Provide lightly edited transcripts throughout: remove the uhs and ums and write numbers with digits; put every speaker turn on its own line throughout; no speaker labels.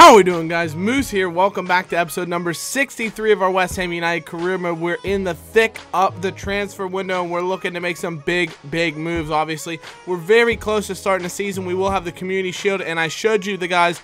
How are we doing, guys? Moose here. Welcome back to episode number 63 of our West Ham United career mode. We're in the thick of the transfer window, and we're looking to make some big moves, obviously. We're very close to starting the season. We will have the Community Shield, and I showed you the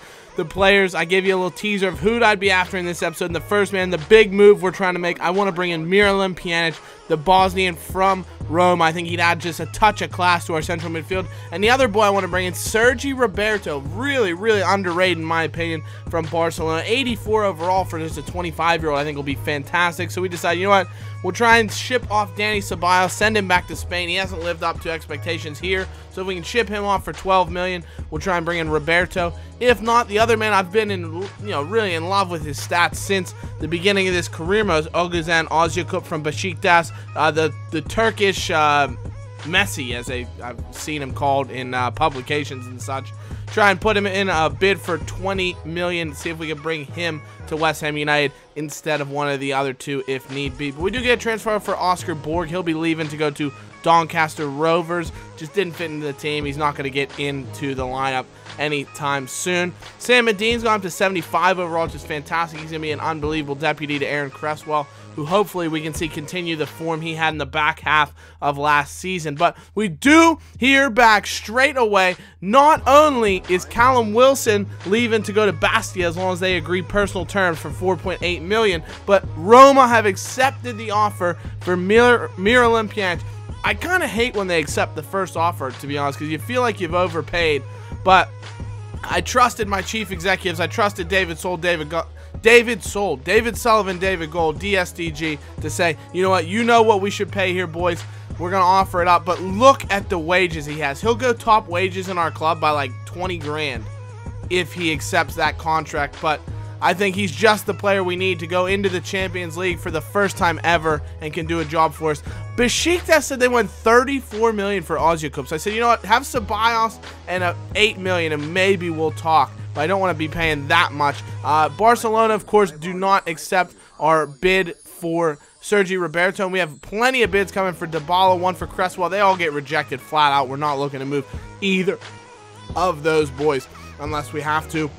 players. I gave you a little teaser of who I'd be after in this episode. And the first man, the big move we're trying to make, I want to bring in Miralem Pjanic, the Bosnian from Rome. I think he'd add just a touch of class to our central midfield. And the other boy I want to bring in, Sergi Roberto, really underrated in my opinion, from Barcelona. 84 overall for just a 25-year-old. I think will be fantastic. So we decided, you know what, we'll try and ship off Danny Ceballos, send him back to Spain. He hasn't lived up to expectations here, so if we can ship him off for 12 million, we'll try and bring in Roberto. If not, the other man I've been in, really in love with his stats since the beginning of this career mode is Oguzhan Özyakup from Besiktas, the Turkish Messi, as I've seen him called in publications and such. Try and put him in a bid for 20 million. See if we can bring him to West Ham United instead of one of the other two if need be. But we do get a transfer for Oscar Borg. He'll be leaving to go to Doncaster Rovers. Just didn't fit into the team. He's not going to get into the lineup anytime soon. Sam Medin's gone up to 75 overall, which is fantastic. He's going to be an unbelievable deputy to Aaron Cresswell, who hopefully we can see continue the form he had in the back half of last season. But we do hear back straight away, not only is Callum Wilson leaving to go to Bastia as long as they agree personal terms for 4.8 million, but Roma have accepted the offer for Miralem Pjanic. I kind of hate when they accept the first offer, to be honest, because you feel like you've overpaid. But I trusted my chief executives. I trusted David Sullivan, David Gold, DSDG, to say, you know what we should pay here, boys. We're going to offer it up. But look at the wages he has. He'll go top wages in our club by like 20 grand if he accepts that contract. But I think he's just the player we need to go into the Champions League for the first time ever and can do a job for us. Besiktas said they went 34 million for Özyakup. So I said, you know what, have Ceballos and 8 million and maybe we'll talk. But I don't want to be paying that much. Barcelona, of course, do not accept our bid for Sergi Roberto. And we have plenty of bids coming for Dybala, one for Cresswell. They all get rejected flat out. We're not looking to move either of those boys unless we have to.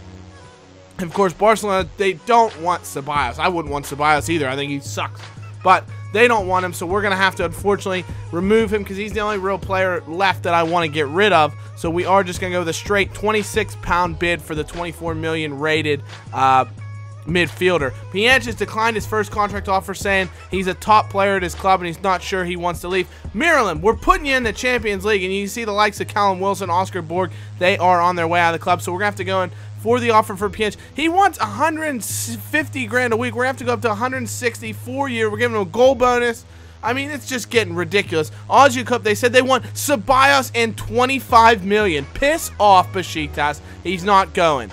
Of course, Barcelona, they don't want Ceballos. I wouldn't want Ceballos either. I think he sucks. But they don't want him, so we're going to have to, unfortunately, remove him because he's the only real player left that I want to get rid of. So we are just going to go with a straight £26 bid for the 24 million rated midfielder. Pjanic has declined his first contract offer, saying he's a top player at his club and he's not sure he wants to leave. Miralem, we're putting you in the Champions League, and you see the likes of Callum Wilson, Oscar Borg, they are on their way out of the club, so we're going to have to go in for the offer for Pjanic. He wants 150 grand a week. We're going to have to go up to 160 4-year. We're giving him a goal bonus. I mean, it's just getting ridiculous. Özyakup, they said they want Ceballos and 25 million. Piss off, Besiktas. He's not going.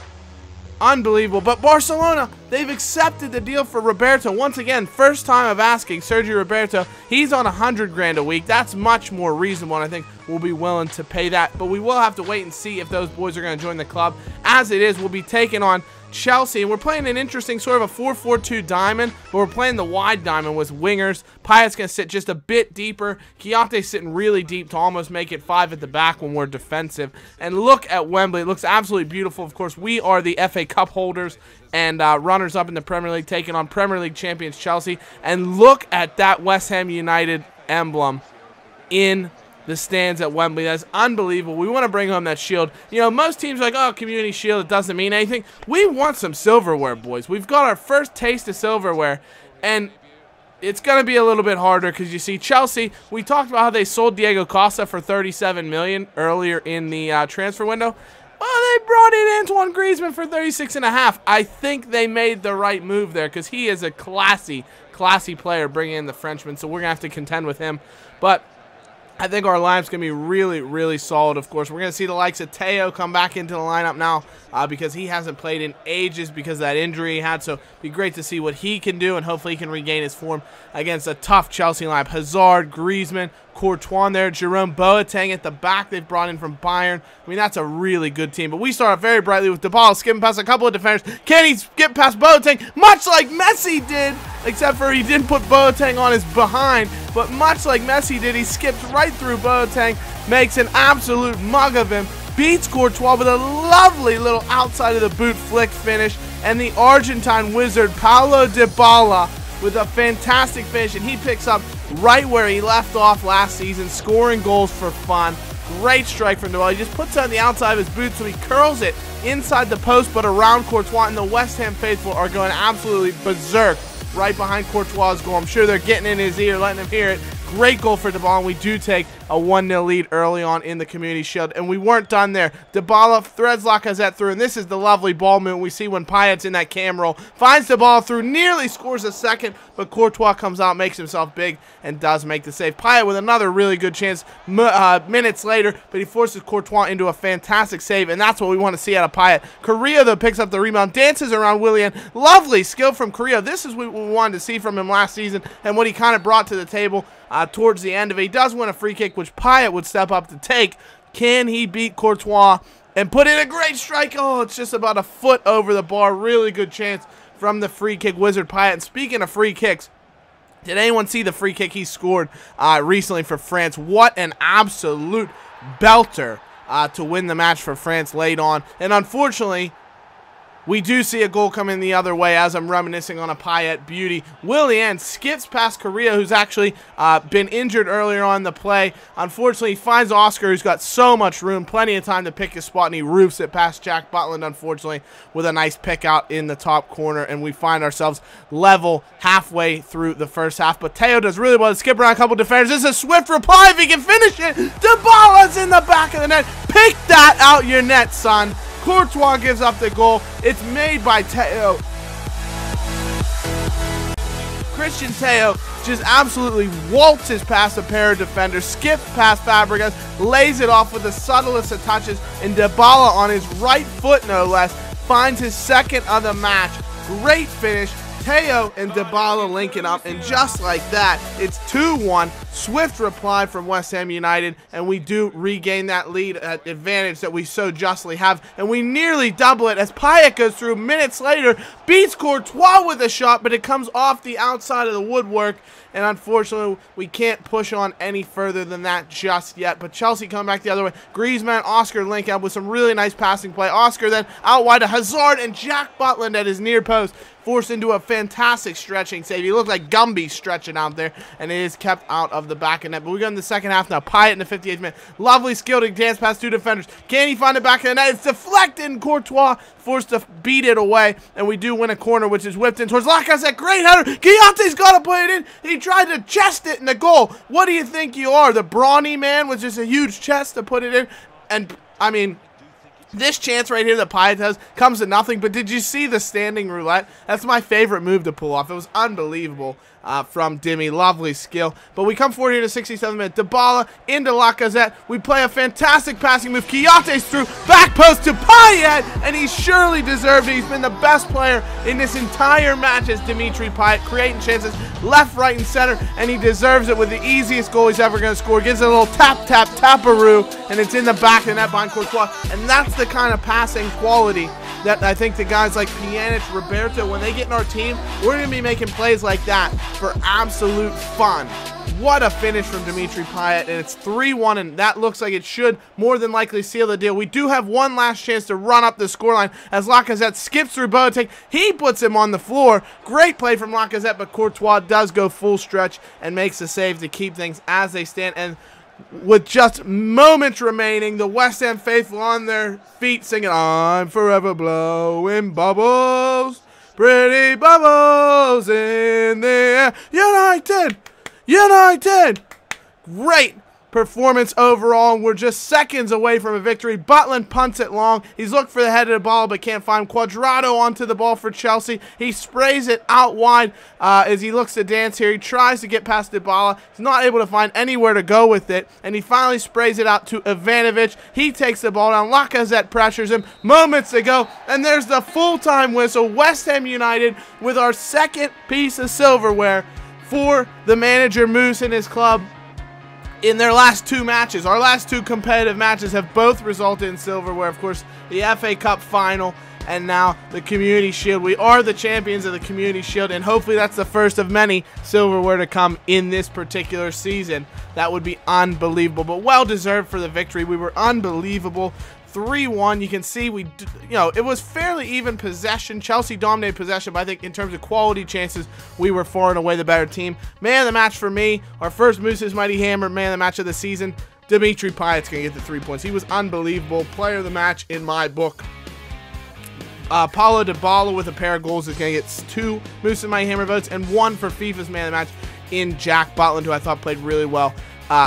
Unbelievable. But Barcelona, they've accepted the deal for Roberto. Once again, first time of asking Sergi Roberto. He's on 100 grand a week. That's much more reasonable, and I think we'll be willing to pay that. But we will have to wait and see if those boys are going to join the club. As it is, we'll be taking on Chelsea, and we're playing an interesting sort of a 4-4-2 diamond, but we're playing the wide diamond with wingers. Payet's going to sit just a bit deeper. Kiate's sitting really deep to almost make it 5 at the back when we're defensive. And look at Wembley. It looks absolutely beautiful. Of course, we are the FA Cup holders and runners-up in the Premier League, taking on Premier League champions Chelsea. And look at that West Ham United emblem in the stands at Wembley. That's unbelievable. We want to bring home that shield. Most teams are like, oh, Community Shield, it doesn't mean anything. We want some silverware, boys. We've got our first taste of silverware, and it's going to be a little bit harder because you see Chelsea, we talked about how they sold Diego Costa for 37 million earlier in the transfer window. Well, they brought in Antoine Griezmann for 36.5. I think they made the right move there because he is a classy player bringing in the Frenchman, so we're going to have to contend with him. But I think our lineup's going to be really solid, of course. We're going to see the likes of Teo come back into the lineup now because he hasn't played in ages because of that injury he had. So it'd be great to see what he can do, and hopefully he can regain his form against a tough Chelsea lineup. Hazard, Griezmann, Courtois there, Jerome Boateng at the back they've brought in from Bayern. I mean, that's a really good team. But we start off very brightly with Dybala skipping past a couple of defenders. Can he skip past Boateng? Much like Messi did, except for he didn't put Boateng on his behind. But much like Messi did, he skips right through Boateng, makes an absolute mug of him. beats Courtois with a lovely little outside of the boot flick finish, and the Argentine wizard Paulo Dybala with a fantastic finish, and he picks up right where he left off last season, scoring goals for fun. Great strike from Dybala. He just puts it on the outside of his boot, so he curls it inside the post, but around Courtois, and the West Ham faithful are going absolutely berserk right behind Courtois' goal. I'm sure they're getting in his ear, letting him hear it. Great goal for Dybala, and we do take a 1-0 lead early on in the Community Shield, and we weren't done there. Dybala threads Lacazette through, and this is the lovely ball movement we see when Payet's in that cam roll. Finds the ball through, nearly scores a second, but Courtois comes out, makes himself big, and does make the save. Payet with another really good chance minutes later, but he forces Courtois into a fantastic save, and that's what we want to see out of Payet. Correa, though, picks up the rebound, dances around Willian. Lovely skill from Correa. This is what we wanted to see from him last season, and what he kind of brought to the table towards the end of it. He does win a free kick, which Payet would step up to take. Can he beat Courtois and put in a great strike? Oh, it's just about a foot over the bar. Really good chance from the free kick wizard Payet. And speaking of free kicks, did anyone see the free kick he scored recently for France? What an absolute belter to win the match for France late on. And unfortunately, we do see a goal coming the other way as I'm reminiscing on a Payet beauty. Willian skips past Correa, who's actually been injured earlier on in the play. Unfortunately, he finds Oscar, who's got so much room, plenty of time to pick his spot, and he roofs it past Jack Butland, unfortunately, with a nice pick out in the top corner, and we find ourselves level halfway through the first half. But Teo does really well to skip around a couple defenders. This is a swift reply if he can finish it. Dybala's in the back of the net. Pick that out your net, son. Courtois gives up the goal. It's made by Teo. Christian Teo just absolutely waltzes past a pair of defenders, skips past Fabregas, lays it off with the subtlest of touches, and Dybala on his right foot, no less, finds his second of the match. Great finish. Teo and Dybala linking up, and just like that, it's 2-1. Swift reply from West Ham United, and we do regain that lead advantage that we so justly have, and we nearly double it as Payet goes through minutes later, beats Courtois with a shot, but it comes off the outside of the woodwork, and unfortunately, we can't push on any further than that just yet. But Chelsea coming back the other way. Griezmann, Oscar link up with some really nice passing play. Oscar then out wide to Hazard, and Jack Butland at his near post forced into a fantastic stretching save. He looked like Gumby stretching out there, and it is kept out of the back of net. But we go in the second half now. Payet in the 58th minute. Lovely skill to dance past two defenders. Can he find it back in the net? It's deflected, and Courtois forced to beat it away, and we do win a corner, which is whipped in towards Lacazette. Great header. Guilloté's got to put it in. He tried to chest it in the goal. What do you think you are? The brawny man with just a huge chest to put it in? And, I mean, this chance right here that Payet does comes to nothing, but did you see the standing roulette? That's my favorite move to pull off. It was unbelievable from Dimi. Lovely skill. But we come forward here to 67th minute. Dybala into Lacazette. We play a fantastic passing move. Guilloté's through. Back post to Payet, and he surely deserved it. He's been the best player in this entire match as Dimitri Payet, creating chances left, right, and center, and he deserves it with the easiest goal he's ever going to score. Gives it a little tap, tap, taparoo, and it's in the back of the net behind Courtois, and that's the kind of passing quality that I think the guys like Pjanic, Roberto, when they get in our team, we're going to be making plays like that for absolute fun. What a finish from Dimitri Payet, and it's 3-1, and that looks like it should more than likely seal the deal. We do have one last chance to run up the scoreline as Lacazette skips through Boateng. He puts him on the floor. Great play from Lacazette, but Courtois does go full stretch and makes the save to keep things as they stand. And with just moments remaining, the West Ham faithful on their feet singing, "I'm forever blowing bubbles, pretty bubbles in the air. United! United!" Great performance overall, and we're just seconds away from a victory. Butland punts it long. He's looked for the head of the ball but can't find him. Cuadrado onto the ball for Chelsea. He sprays it out wide as he looks to dance here. He tries to get past Dybala. He's not able to find anywhere to go with it, and he finally sprays it out to Ivanovic. He takes the ball down. Lacazette pressures him moments ago, and there's the full-time whistle. West Ham United with our second piece of silverware for the manager Moose and his club in their last two matches. Our last two competitive matches have both resulted in silverware. Of course, the FA Cup final and now the Community Shield. We are the champions of the Community Shield, and hopefully that's the first of many silverware to come in this particular season. That would be unbelievable, but well deserved for the victory. We were unbelievable 3-1. You can see it was fairly even possession. Chelsea dominated possession, but I think in terms of quality chances, we were far and away the better team. Man of the match for me, our first Moose's Mighty Hammer man of the match of the season, Dimitri Payet's going to get the 3 points. He was unbelievable. Player of the match in my book. Paulo Dybala with a pair of goals is going to get 2 Moose's Mighty Hammer votes and 1 for FIFA's man of the match in Jack Butland, who I thought played really well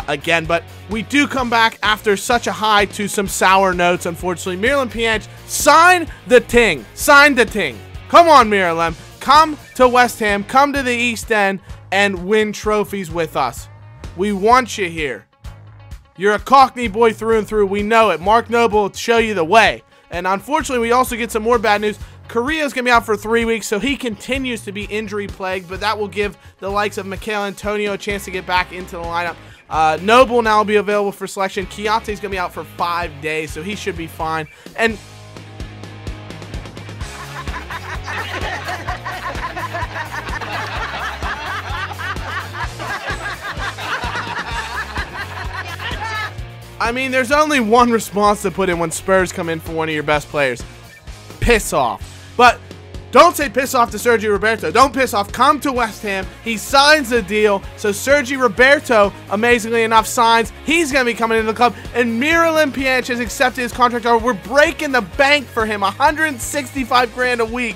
again. But we do come back after such a high to some sour notes, unfortunately. Miralem Pjanic, sign the ting. Sign the ting. Come on, Miralem. Come to West Ham. Come to the East End and win trophies with us. We want you here. You're a Cockney boy through and through. We know it. Mark Noble will show you the way. And unfortunately, we also get some more bad news. Correa's going to be out for 3 weeks, so he continues to be injury-plagued, but that will give the likes of Michael Antonio a chance to get back into the lineup. Noble now will be available for selection. Kiate's going to be out for 5 days, so he should be fine. And I mean, there's only one response to put in when Spurs come in for one of your best players. Piss off. But don't say piss off to Sergio Roberto. Don't piss off. Come to West Ham. He signs the deal. So Sergio Roberto, amazingly enough, signs. He's going to be coming into the club. And Miralem Pjanic has accepted his contract offer. We're breaking the bank for him. 165 grand a week.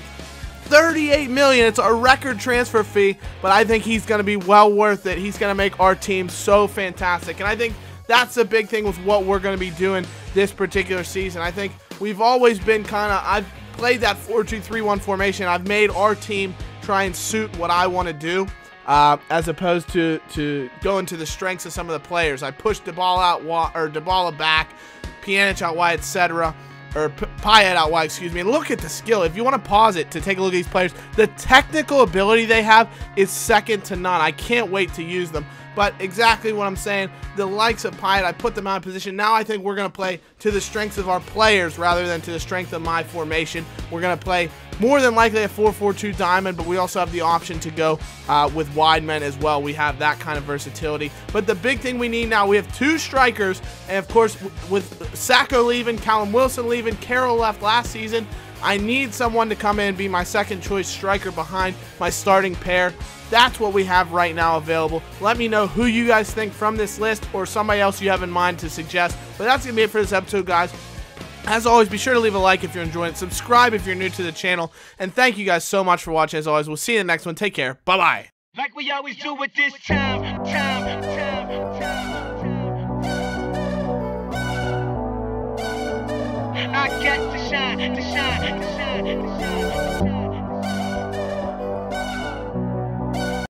38 million. It's a record transfer fee. But I think he's going to be well worth it. He's going to make our team so fantastic. And I think that's the big thing with what we're going to be doing this particular season. I think we've always been I've played that 4-2-3-1 formation. I've made our team try and suit what I want to do, as opposed to going to the strengths of some of the players. I pushed Dybala back, Pjanic out wide, etc. Or Payet out wide, excuse me. And look at the skill. If you want to pause it to take a look at these players, the technical ability they have is second to none. I can't wait to use them. But exactly what I'm saying, the likes of Payet, I put them out of position. Now I think we're going to play to the strengths of our players rather than to the strength of my formation. We're going to play more than likely a 4-4-2 diamond, but we also have the option to go with wide men as well. We have that kind of versatility. But the big thing we need now, we have 2 strikers, and of course with Sacco leaving, Callum Wilson leaving, Carroll left last season, I need someone to come in and be my second choice striker behind my starting pair. That's what we have right now available. Let me know who you guys think from this list or somebody else you have in mind to suggest. But that's going to be it for this episode, guys. As always, be sure to leave a like if you're enjoying it. Subscribe if you're new to the channel. And thank you guys so much for watching. As always, we'll see you in the next one. Take care. Bye-bye.
Like we always do with this time. I got to shine.